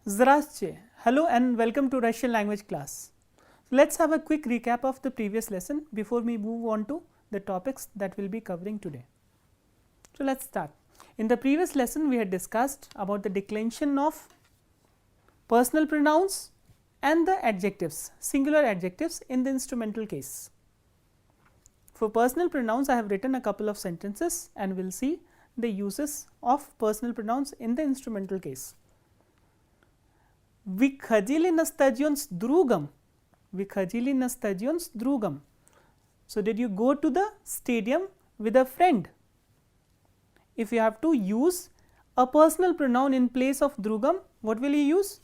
Здравствуйте. Hello and welcome to Russian language class. Let's have a quick recap of the previous lesson before we move on to the topics that we will be covering today. So, let us start. In the previous lesson we had discussed about the declension of personal pronouns and the adjectives, singular adjectives in the instrumental case. For personal pronouns I have written a couple of sentences and we will see the uses of personal pronouns in the instrumental case. Wychodzili na stadion z drugą. Wychodzili na stadion z drugą. So, did you go to the stadium with a friend? If you have to use a personal pronoun in place of drugam, what will you use?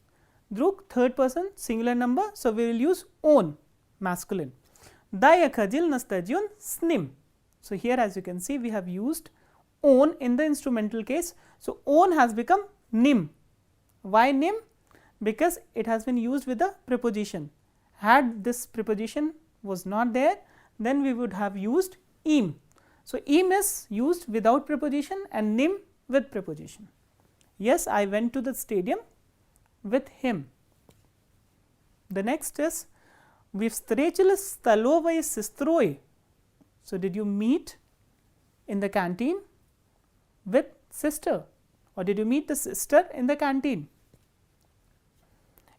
Drug, third person, singular number. So, we will use on, masculine. Da je chodzil na stadion s nim. So, here as you can see we have used on in the instrumental case. So, on has become nim. Why nim? Because it has been used with a preposition. Had this preposition was not there, then we would have used im. So, im is used without preposition and nim with preposition. Yes, I went to the stadium with him. The next is we встретились с столовой сестрой. So, did you meet in the canteen with sister, or did you meet the sister in the canteen?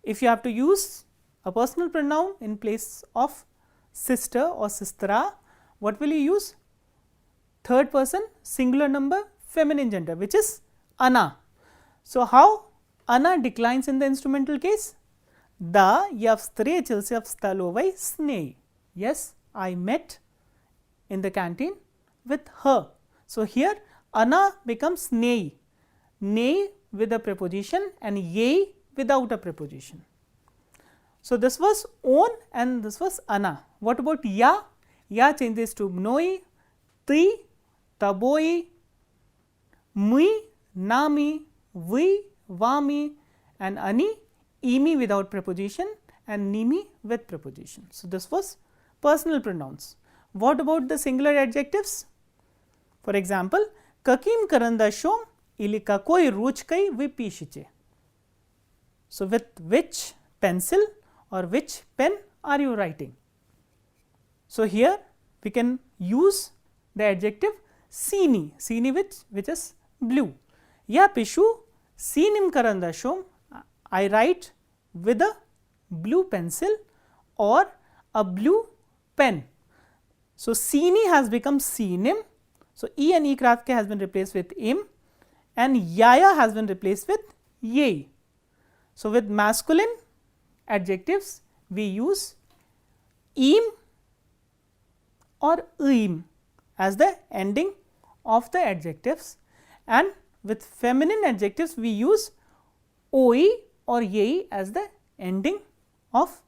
If you have to use a personal pronoun in place of sister or sistra, what will you use? Third person, singular number, feminine gender, which is Anna. So, how Anna declines in the instrumental case? Да, я встретился в столовой с ней. Yes, I met in the canteen with her. So, here Anna becomes nei, nei with a preposition and yei without a preposition. So, this was on and this was Anna. What about ya? Ya changes to mnoi, ty, taboi, my, nami, vi, vami, and ani, imi without preposition and nimi with preposition. So, this was personal pronouns. What about the singular adjectives? For example, kakim karandashom ili kakoi ruchkai vi pishiche. So, with which pencil or which pen are you writing? So, here we can use the adjective sini, sini which is blue. Ya pishu sinim karandashom, I write with a blue pencil or a blue pen. So, sini has become sinim. So, e and e kratke has been replaced with im and yaya has been replaced with yei. So, with masculine adjectives we use im or im as the ending of the adjectives, and with feminine adjectives we use oi or yei as the ending of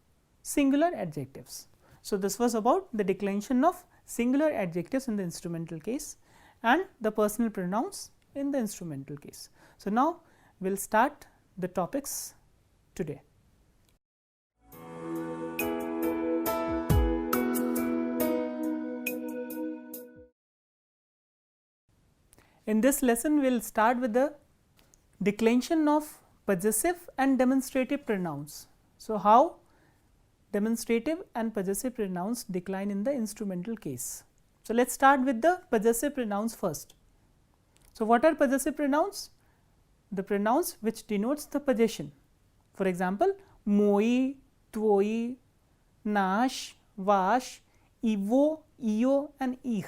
singular adjectives. So, this was about the declension of singular adjectives in the instrumental case and the personal pronouns in the instrumental case. So, now we will start the topics today. In this lesson, we will start with the declension of possessive and demonstrative pronouns. So, how demonstrative and possessive pronouns decline in the instrumental case. So, let us start with the possessive pronouns first. So, what are possessive pronouns? The pronouns which denotes the possession. For example, moi, tvoi, nash, vash, ivo, io and ich.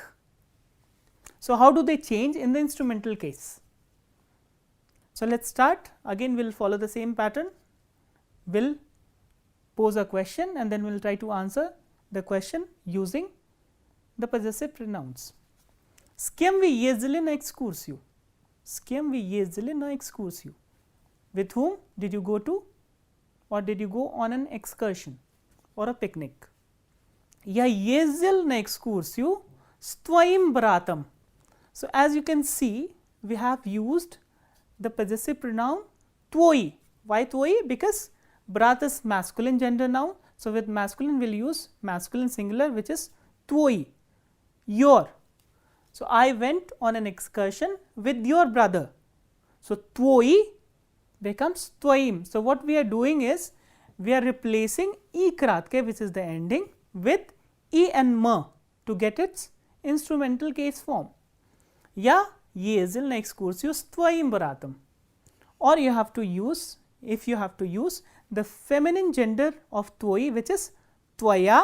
So, how do they change in the instrumental case? So, let us start, again we will follow the same pattern. We will pose a question and then we will try to answer the question using the possessive pronouns. S kim vi jezdili na ekskursiju? S kim vi jezdili na ekskursiju? With whom did you go to, or did you go on an excursion or a picnic? Ja jezdil na ekskursiju s tvojim bratom. So, as you can see, we have used the possessive pronoun tvoi. Why tvoi? Because brat is masculine gender noun. So, with masculine we will use masculine singular which is tvoi, your. So, I went on an excursion with your brother. So, tvoi becomes twaim. So, what we are doing is we are replacing e kratke, which is the ending, with e and ma to get its instrumental case form. Ya yezil na excursius twaim baratum. Or you have to use, if you have to use the feminine gender of twoi, which is twaya.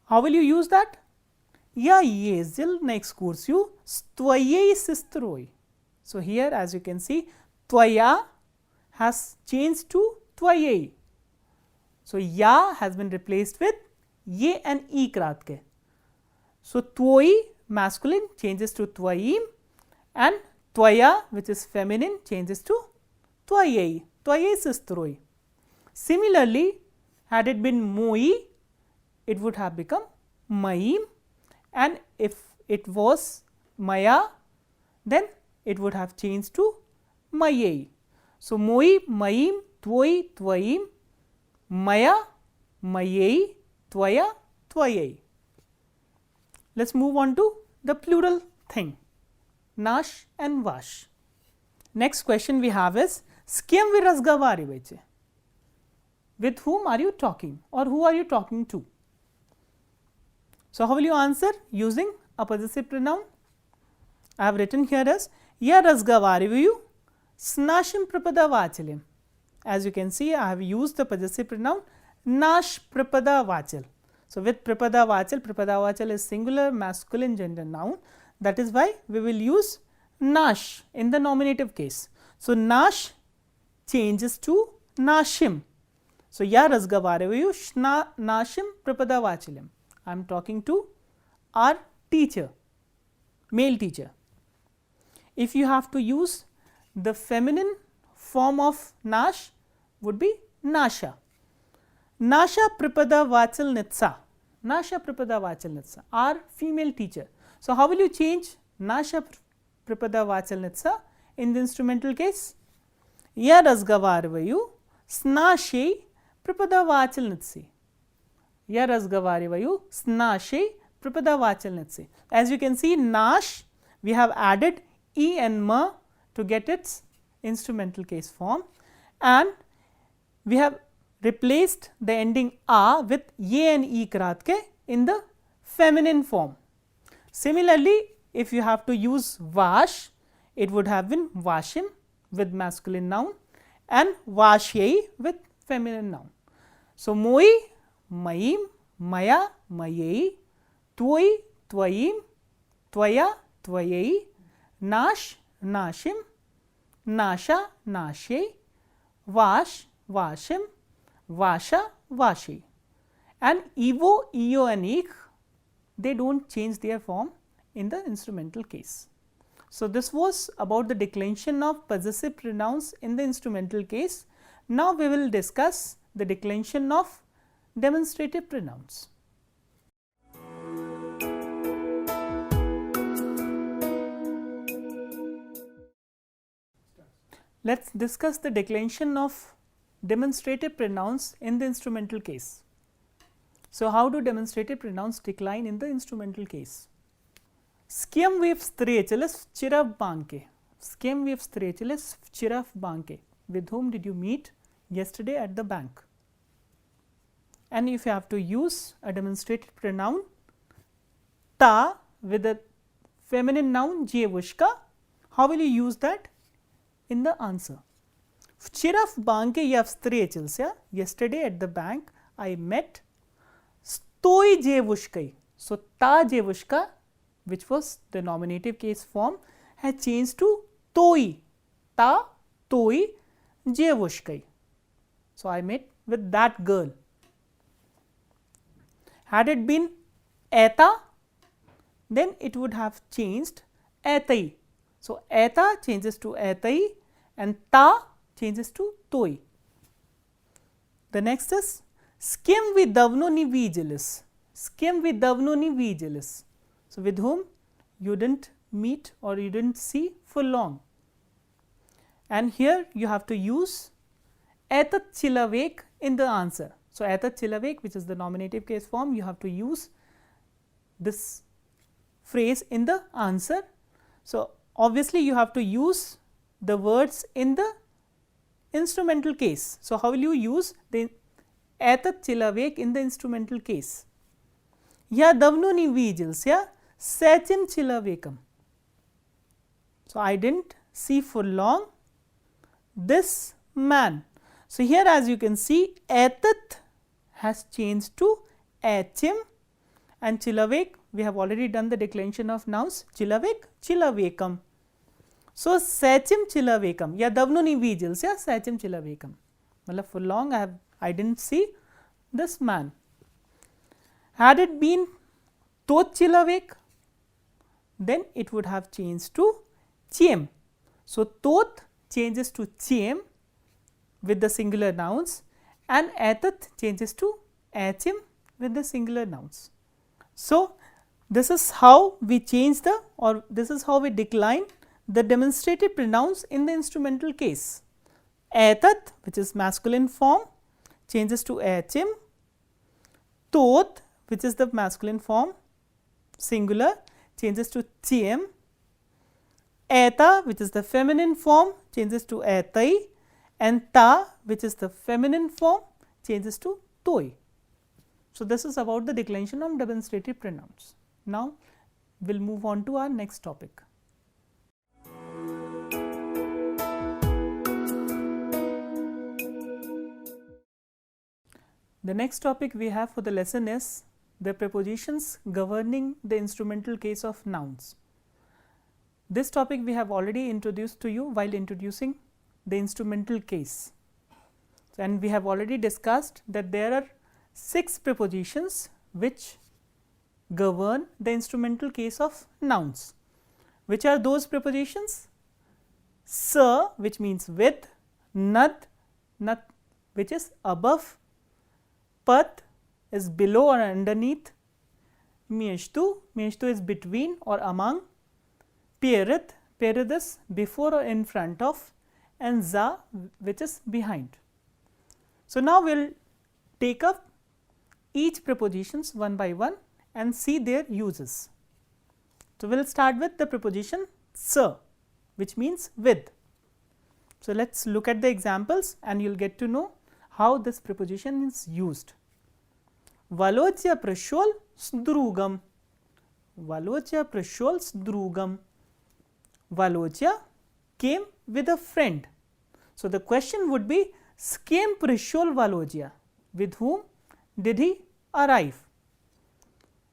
How will you use that? Ya yezil na excursiu twayei sistroi. So, here as you can see, twaya has changed to twayei. So, ya has been replaced with ye and e kratke. So, twoi masculine changes to twaim and twaya, which is feminine, changes to twayei, twayei sistroi. Similarly, had it been moi, it would have become maim, and if it was maya, then it would have changed to mayei. So, moi, maim, twoi, twaim, maya, mayei, twaya, twayei. Let us move on to the plural thing, nash and vash. Next question we have is, skiem virasgavari veche. With whom are you talking, or who are you talking to? So, how will you answer? Using a possessive pronoun. I have written here as ya razgavarivu snashim prapada vachalim. As you can see, I have used the possessive pronoun nash prapada vachal. So, with prapada vachal is singular masculine gender noun. That is why we will use nash in the nominative case. So, nash changes to nashim. So, ya razgavarivu nashim prapada vachalim. I am talking to our teacher, male teacher. If you have to use the feminine form of nash, would be nasha. Nasha prapada vachal nitsa. Nasha prapada vachal nitsa, our female teacher. So, how will you change nasha prapada vachal nitsa in the instrumental case? Ya razgavarvayu snashe prapada vachal nitsi. Ya razgavarivayu snashe prapada vachal nitsi. As you can see, nash, we have added e and ma to get its instrumental case form, and we have replaced the ending a with ye and e kratke in the feminine form. Similarly, if you have to use vash, it would have been vashim with masculine noun and vashyei with feminine noun. So, moi, maim, maya, mayei, twoi, twaim, twaya, twayei, nash, nashim, nasha, nashei, vash, vashim, vasha, vashi. And evo, eo and ek, they do not change their form in the instrumental case. So, this was about the declension of possessive pronouns in the instrumental case. Now, we will discuss the declension of demonstrative pronouns. Let us discuss the declension of demonstrative pronouns in the instrumental case. So, how do demonstrative pronouns decline in the instrumental case? Skiem vip strecelis chirav banke. Skiem vip strecelis chirav banke. With whom did you meet yesterday at the bank? And if you have to use a demonstrative pronoun ta with a feminine noun jevushka, how will you use that in the answer? Včera v banke я встретился. Yesterday at the bank I met s той девушкой. So, ta девушка, which was the nominative case form, has changed to toi. Ta toi девушкой. So, I met with that girl. Had it been eta, then it would have changed etai. So, eta changes to etai and ta changes to toi. The next is skem vi davno ni vigilis. Skem vi davno ni vigilis. So, with whom you did not meet or you did not see for long. And here you have to use etat chilavek in the answer. So, etat chilavek, which is the nominative case form, you have to use this phrase in the answer. So, obviously, you have to use the words in the instrumental case. So, how will you use the etat chilavek in the instrumental case? Ya davnuni vigils, ya secim chilavekam. So, I did not see for long this man. So, here as you can see etat has changed to achim, and chilavek, we have already done the declension of nouns, chilavek, chilavekam. So, secim chilavekam, ya davnuni vigils, ya secim chilavekam. Matlab for long I did not see this man. Had it been tot chilavek, then it would have changed to chem. So, tot changes to chem with the singular nouns, and etat changes to achim with the singular nouns. So, this is how we change the, or this is how we decline the demonstrative pronouns in the instrumental case. Etat, which is masculine form, changes to achim. Tot, which is the masculine form, singular, changes to chem. Eta, which is the feminine form, changes to etai, and ta, which is the feminine form, changes to toi. So, this is about the declension of demonstrative pronouns. Now, we will move on to our next topic. The next topic we have for the lesson is the prepositions governing the instrumental case of nouns. This topic we have already introduced to you while introducing the instrumental case, and we have already discussed that there are 6 prepositions which govern the instrumental case of nouns. Which are those prepositions? Sa, which means with, nad, which is above, pat is below or underneath, meshtu is between or among, perit is before or in front of, and za, which is behind. So, now we will take up each prepositions one by one and see their uses. So, we will start with the preposition sa, which means with. So, let us look at the examples and you will get to know how this preposition is used. Valochya prashol sdrugam. Valochya prashol sdrugam. Valochya came with a friend. So, the question would be skem prashol Valochya. With whom did he arrive?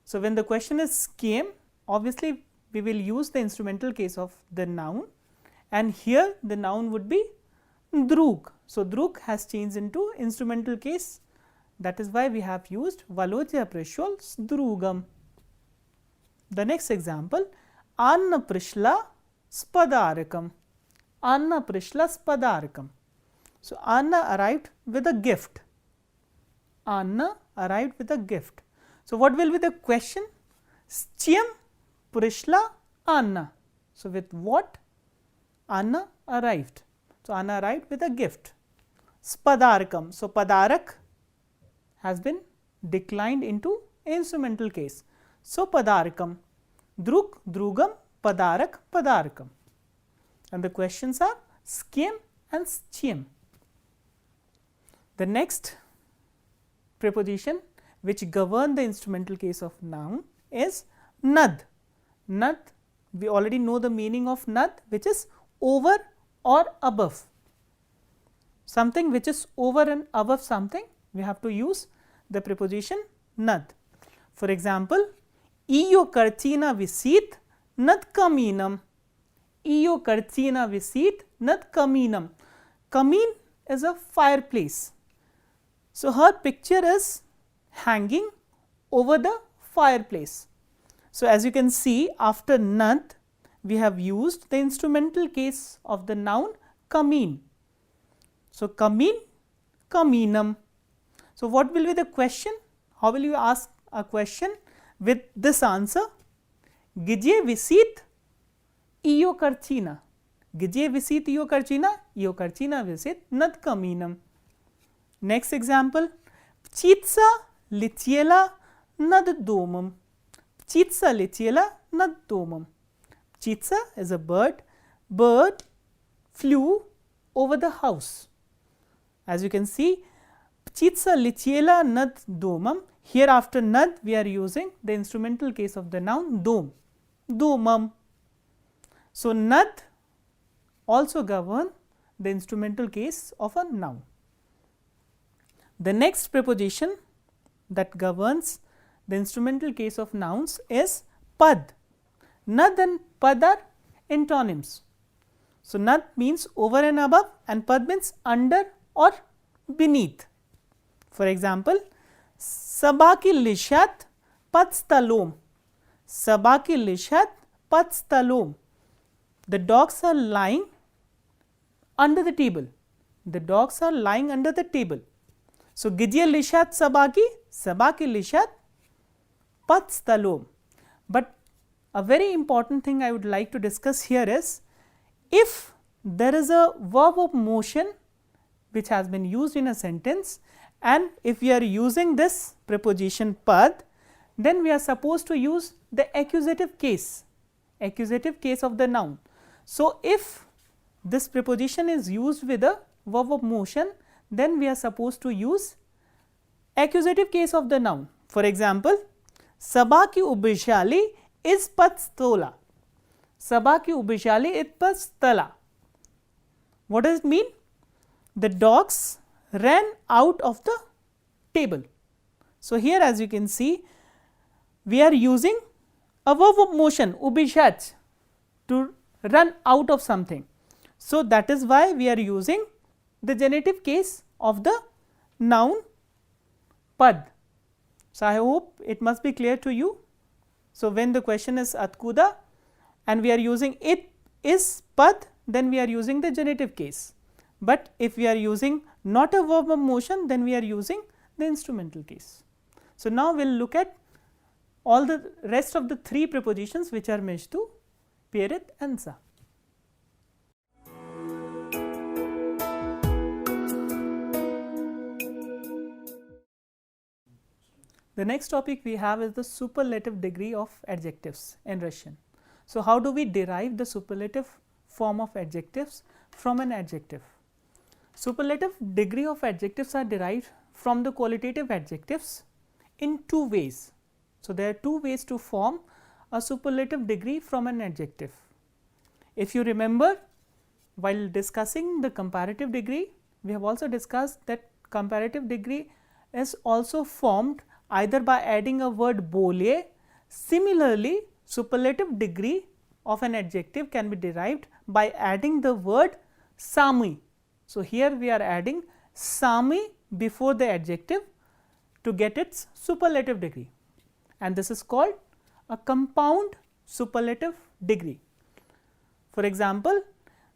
So, when the question is came, obviously we will use the instrumental case of the noun, and here the noun would be drug. So, drug has changed into instrumental case, that is why we have used Valochya prashol sdrugam. The next example, Anna prishla spadarakam. Anna prishla spadarakam. So, Anna arrived with a gift. Anna arrived with a gift. So, what will be the question? Schim prishla Anna. So, with what Anna arrived? So, Anna arrived with a gift. Spadarakam. So, padarak has been declined into instrumental case. So, padarakam. Drug, drugam, padarak, padarakam. And the questions are skim and schim. The next preposition which govern the instrumental case of noun is nad. Nad, we already know the meaning of nad, which is over or above. Something which is over and above something, we have to use the preposition nad. For example, Io karcina visit nad kaminam. Io karcina visit nad kaminam. Kamin is a fireplace. So, her picture is hanging over the fireplace. So, as you can see, after nad we have used the instrumental case of the noun kamin. So, kamin, kaminam. So, what will be the question? How will you ask a question with this answer? Gije visit io karcina. Gije visit io karcina visit nad kaminam. Next example, Pchitsa litiela nad domum. Pchitsa litiela nad domum. Pchitsa is a bird. Bird flew over the house. As you can see, Pchitsa lichiela nad domam. Here after nad we are using the instrumental case of the noun dom, domam. So, nad also govern the instrumental case of a noun. The next preposition that governs the instrumental case of nouns is pad. Nad and pad are antonyms. So, nad means over and above and pad means under or beneath. For example, Sabaki lishat patstalom. Sabaki lishat patstalom. The dogs are lying under the table. The dogs are lying under the table. So, Gidya lishat sabaki, sabaki lishat patstalom. But a very important thing I would like to discuss here is, if there is a verb of motion which has been used in a sentence, and if we are using this preposition pad, then we are supposed to use the accusative case of the noun. So, if this preposition is used with a verb of motion, then we are supposed to use accusative case of the noun. For example, Sabaki ubishali is patstola. Sabaki ubishali is patstala. What does it mean? The dogs ran out of the table. So, here as you can see, we are using a verb of motion ubishach to run out of something. So, that is why we are using the genitive case of the noun pad. So, I hope it must be clear to you. So, when the question is atkuda and we are using it is pad, then we are using the genitive case. But if we are using not a verb of motion, then we are using the instrumental case. So, now we will look at all the rest of the three prepositions which are meshtu, perit and sa. The next topic we have is the superlative degree of adjectives in Russian. So, how do we derive the superlative form of adjectives from an adjective? Superlative degree of adjectives are derived from the qualitative adjectives in two ways. So, there are two ways to form a superlative degree from an adjective. If you remember, while discussing the comparative degree, we have also discussed that comparative degree is also formed either by adding a word bolye. Similarly, superlative degree of an adjective can be derived by adding the word sami. So, here we are adding sami before the adjective to get its superlative degree, and this is called a compound superlative degree. For example,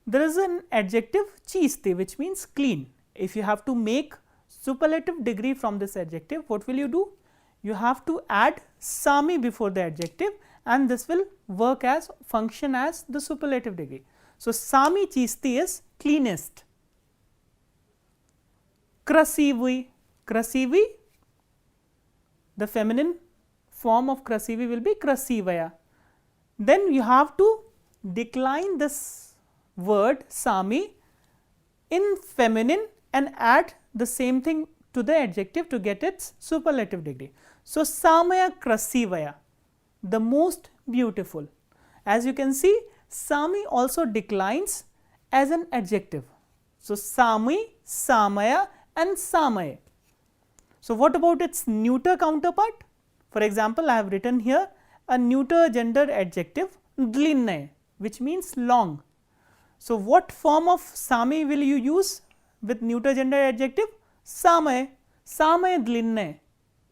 there is an adjective chiste which means clean. If you have to make superlative degree from this adjective, what will you do? You have to add sami before the adjective, and this will work as function as the superlative degree. So, sami chiste is cleanest. Krasivy, krasivy, the feminine form of krasivy will be krasivaya. Then you have to decline this word sami in feminine and add the same thing to the adjective to get its superlative degree. So, samaya krasivaya, the most beautiful. As you can see, sami also declines as an adjective. So, sami, samaya and samaye. So, what about its neuter counterpart? For example, I have written here a neuter gender adjective dlinnaye, which means long. So, what form of sami will you use with neuter gender adjective? Samaye, samaye dlinnaye,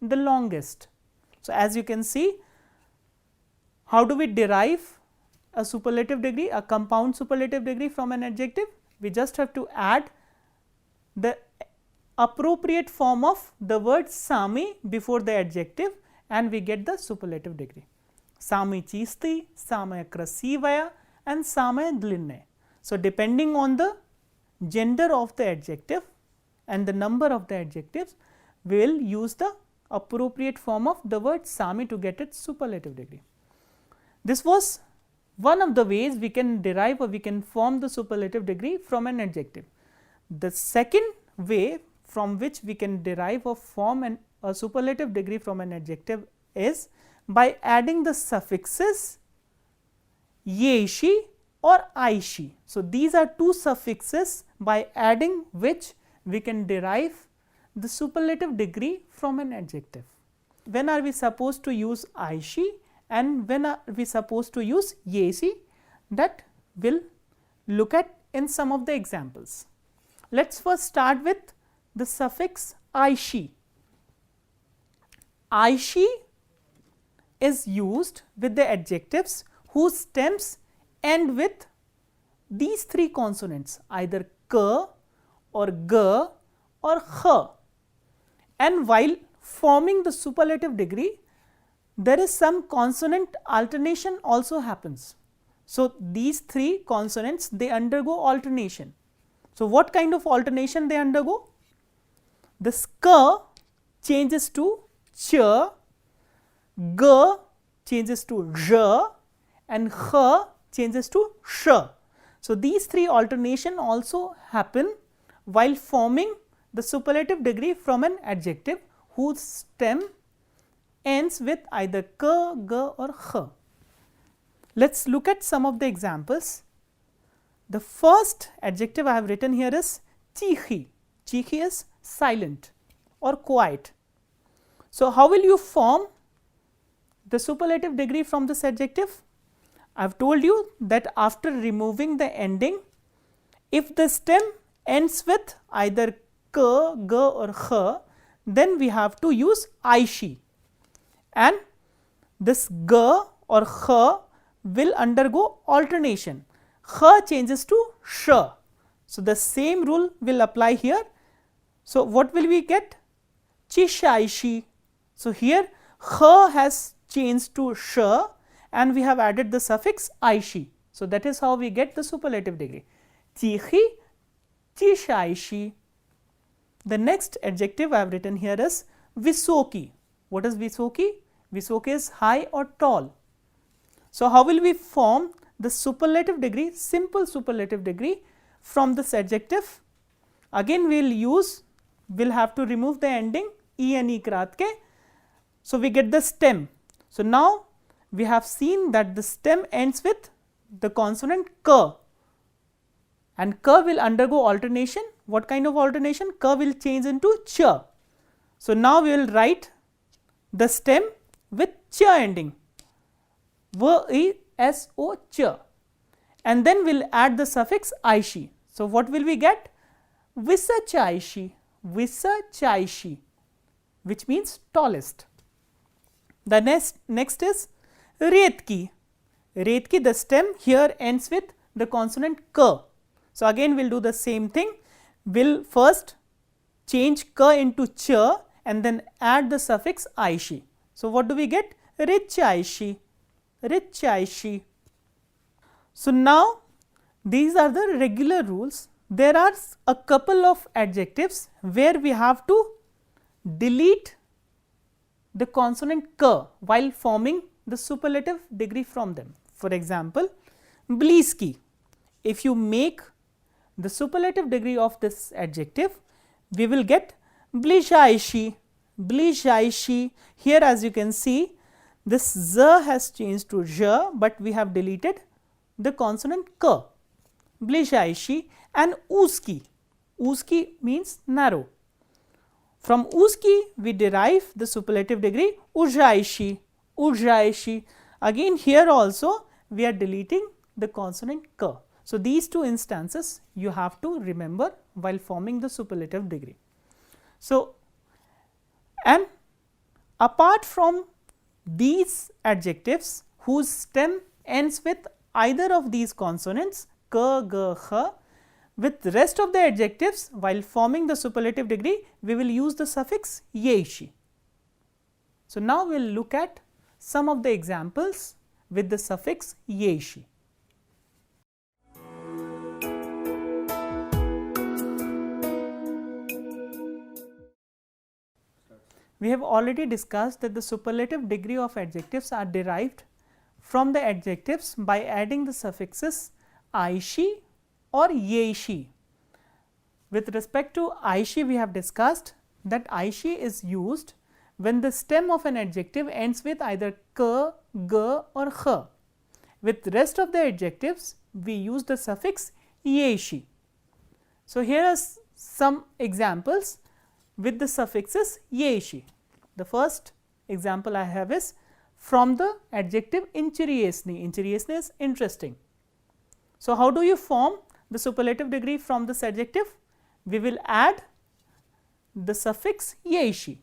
the longest. So, as you can see, how do we derive a superlative degree, a compound superlative degree from an adjective? We just have to add the appropriate form of the word sami before the adjective, and we get the superlative degree. Sami chisti, samaya krasivaya and samaya dlinnaye. So, depending on the gender of the adjective and the number of the adjectives, we will use the appropriate form of the word sami to get its superlative degree. This was one of the ways we can derive or we can form the superlative degree from an adjective. The second way from which we can derive or form a superlative degree from an adjective is by adding the suffixes ye, she or I, she. So, these are two suffixes by adding which we can derive the superlative degree from an adjective. When are we supposed to use I, she, and when are we supposed to use ye, she? That we will look at in some of the examples. Let us first start with the suffix I, she. I, she is used with the adjectives whose stems end with these three consonants, either k or g or h, and while forming the superlative degree, there is some consonant alternation also happens. So, these three consonants, they undergo alternation. So, what kind of alternation they undergo? This k changes to ch, g changes to zh, and h changes to sh. So, these three alternation also happen while forming the superlative degree from an adjective whose stem ends with either k, g or h. Let us look at some of the examples. The first adjective I have written here is tikhi. Tikhi is silent or quiet. So, how will you form the superlative degree from this adjective? I have told you that after removing the ending, if the stem ends with either k, g or h, then we have to use I, she, and this g or h will undergo alternation. H changes to sh. So, the same rule will apply here. So, what will we get? Chishaishi. So, here h has changed to sh and we have added the suffix aishi. So, that is how we get the superlative degree. Tikhi, chishaishi. The next adjective I have written here is visoki. What is visoki? Visoki is high or tall. So, how will we form the superlative degree, simple superlative degree from this adjective? Again we will have to remove the ending e and e kratke. So, we get the stem. So, now we have seen that the stem ends with the consonant k, and k will undergo alternation. What kind of alternation? K will change into ch. So, now we will write the stem with ch ending, v, e, s, o, ch, and then we will add the suffix aishi. So, what will we get? Visachaishi, visachaishi, which means tallest. The next is retki. Retki, the stem here ends with the consonant k. So, again we will do the same thing. We will first change k into ch and then add the suffix aishi. So, what do we get? Richaishi, richaishi. So, now these are the regular rules. There are a couple of adjectives where we have to delete the consonant k while forming the superlative degree from them. For example, bliski. If you make the superlative degree of this adjective, we will get blishaishi, blishaishi. Here as you can see, this z has changed to zh, but we have deleted the consonant k, blishaishi. And uski, uski means narrow. From uski we derive the superlative degree ujaishi, ujaishi. Again here also we are deleting the consonant k. So, these two instances you have to remember while forming the superlative degree. So, and apart from these adjectives whose stem ends with either of these consonants k, g, h, with the rest of the adjectives while forming the superlative degree we will use the suffix yeishi. So, now we will look at some of the examples with the suffix yeishi. We have already discussed that the superlative degree of adjectives are derived from the adjectives by adding the suffixes aishi or yeishi. With respect to aishi, we have discussed that aishi is used when the stem of an adjective ends with either k, g or kh. With rest of the adjectives, we use the suffix yeshi. So, here are some examples with the suffixes yeshi. The first example I have is from the adjective interesting. Interesting is interesting. So, how do you form the superlative degree from this adjective? We will add the suffix yeshi.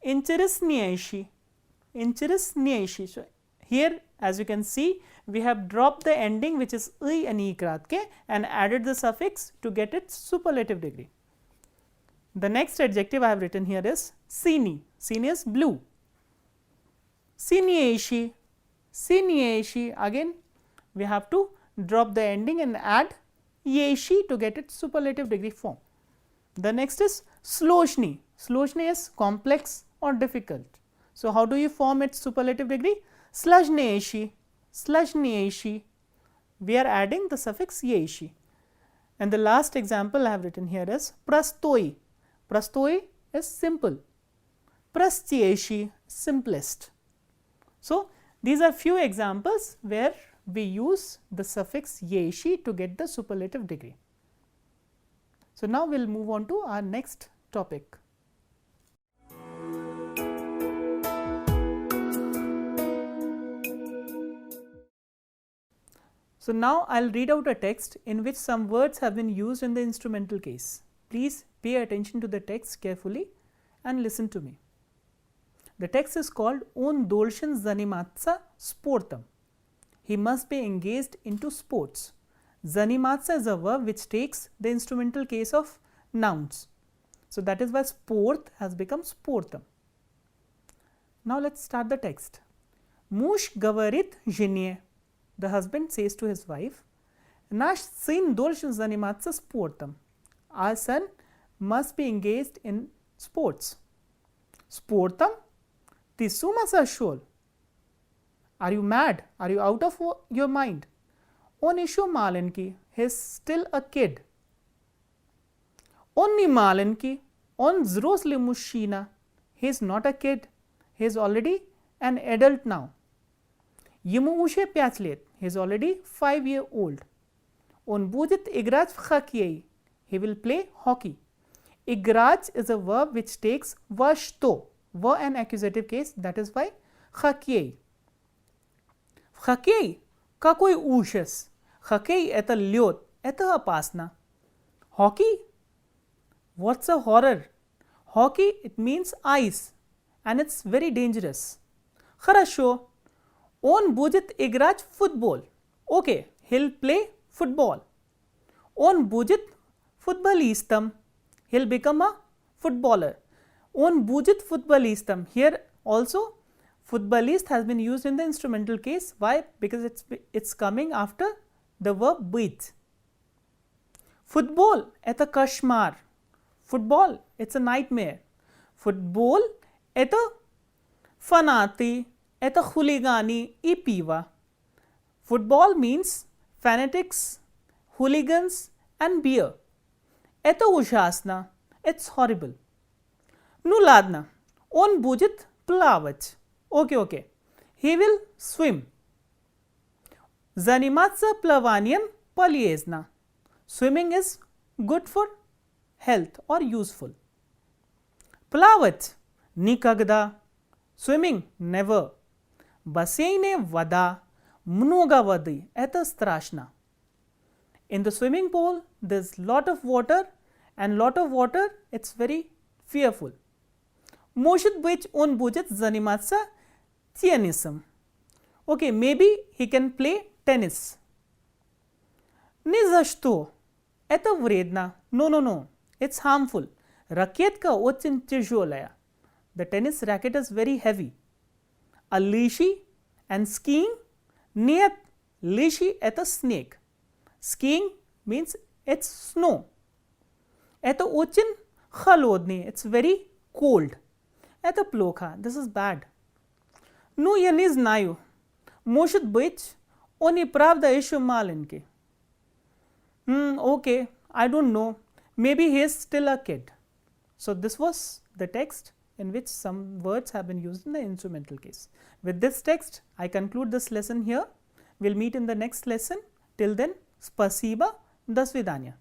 Interesting. Interesting. So, here as you can see, we have dropped the ending which is I and ikratke and added the suffix to get its superlative degree. The next adjective I have written here is sini. Sini is blue. Sinieshi. Sinieshi. Again, we have to drop the ending and add yeshi to get its superlative degree form. The next is sloshni. Sloshni is complex or difficult. So, how do you form its superlative degree? Slajneshi. Slajneshi. We are adding the suffix yeshi. And the last example I have written here is prastoi. Prastoi is simple. Prastyeshi, simplest. So, these are few examples where we use the suffix yeshi to get the superlative degree. So, now we will move on to our next topic. So, now I will read out a text in which some words have been used in the instrumental case. Please pay attention to the text carefully and listen to me. The text is called On Dolshan Zanimatsa Sportam. He must be engaged into sports. Zanimatsa is a verb which takes the instrumental case of nouns. So, that is why sport has become sportam. Now, let us start the text. Mush gavarit zhenie. The husband says to his wife, Nash sin dolshan zanimatsa sportam. Our son must be engaged in sports. Sportam? Tisumasa shol. Are you mad? Are you out of your mind? On ishu malinki. He is still a kid. Onni malinki. On zrosli mushina. He is not a kid. He is already an adult now. Yimu ushe pyachlet. He is already 5-year-old. On budit igraj khakyei. He will play hockey. Igraj is a verb which takes vashto. Va an accusative case, that is why khakyei. Khakyei ka koi ushas. Khakyei eta lyot. Eta apasna. Hockey? What's a horror? Hockey, it means ice and it's very dangerous. Kharasho. On budget igraj football. Okay, he'll play football. On budget futbolistam. He'll become a footballer. On budget futbolistam. Here also futbolist has been used in the instrumental case. Why? Because it's coming after the verb bit. Football, eta kashmar. Football, it's a nightmare. Football, eta fanati. Eta khuligani I piva. Football means fanatics, hooligans and beer. Eta ujhasna. It's horrible. Nuladna. On budget plavach. Okay. He will swim. Zanimatsa plavaniam polyesna. Swimming is good for health or useful. Plavach. Nikagda. Swimming never. Baseine vada. Mnoga vadi. Eta strashna. In the swimming pool, there is lot of water and lot of water, it's very fearful. Moshit bich on budget zanimatsa tianism. Okay, maybe he can play tennis. Nizashto. Eta vredna. No. It's harmful. Raket ka ochin tijolaya. The tennis racket is very heavy. A lishi and skiing. Niyat lishi eta snake. Skiing means it's snow. Eta ochin khalodni. It's very cold. Eta plokha. This is bad. Nu yaniz nayu. Moshut bich oni pravda ishu malinke. Okay, I don't know. maybe he is still a kid. So, this was the text in which some words have been used in the instrumental case. With this text, I conclude this lesson here. We will meet in the next lesson. Till then, spasiba, do svidaniya.